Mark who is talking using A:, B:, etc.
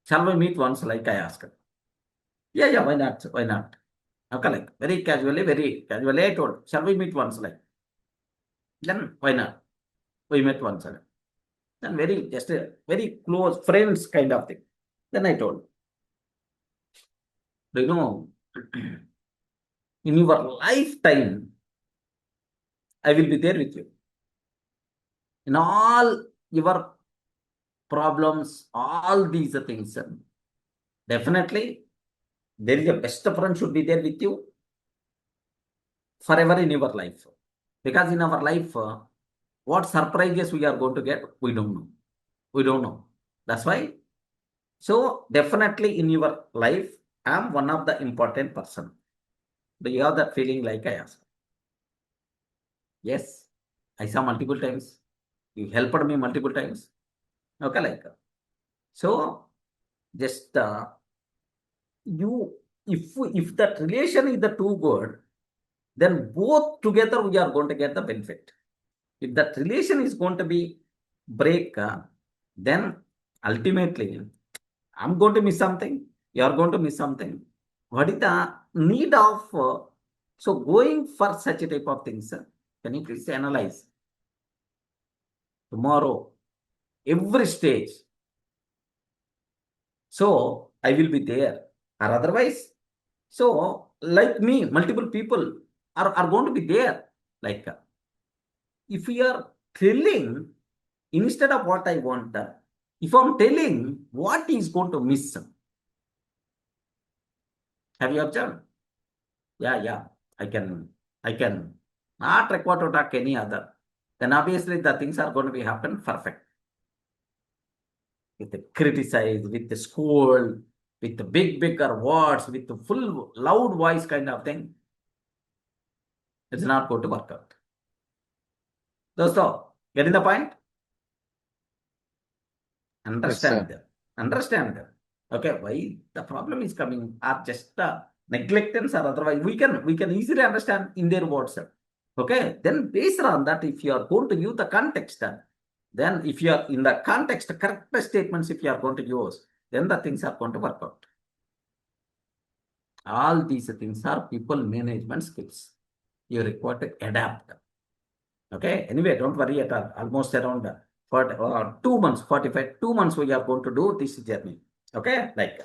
A: Shall we meet once? Like I asked. Yeah, why not? Why not? Okay, like very casually I told, shall we meet once? Like, then why not? We met once. Then just a very close friends kind of thing. Then I told, do you know, in your lifetime, I will be there with you. In all your problems, all these things. Definitely, there is a best friend should be there with you forever in your life. Because in our life, what surprises we are going to get, we don't know. We don't know. That's why. So definitely in your life, I'm one of the important person. Do you have that feeling like I asked? Yes, I saw multiple times. You helped me multiple times. Okay, like so. Just you, if that relation is the too good, then both together we are going to get the benefit. If that relation is going to be break, then ultimately I'm going to miss something. You are going to miss something. What is the need of so going for such a type of things? Can you please analyze tomorrow every stage? So I will be there, or otherwise. So like me, multiple people are going to be there. Like if we are telling instead of what I want, if I'm telling what is going to miss, have you observed? Yeah. I can not require to talk any other. Then obviously the things are going to be happen perfect. With the criticize, with the scold, with the bigger words, with the full loud voice kind of thing, it's not going to work out. Dosto, getting the point?
B: Yes, sir.
A: Understand them. Understand them. Okay, why the problem is coming are just neglectance or otherwise we can easily understand in their words. Okay, then based on that, if you are going to use the context, then if you are in the context, correct statements, if you are going to use, then the things are going to work out. All these things are people management skills. You require to adapt. Okay, anyway, don't worry at all. Almost around for 2 months, 45, 2 months we are going to do this journey. Okay, like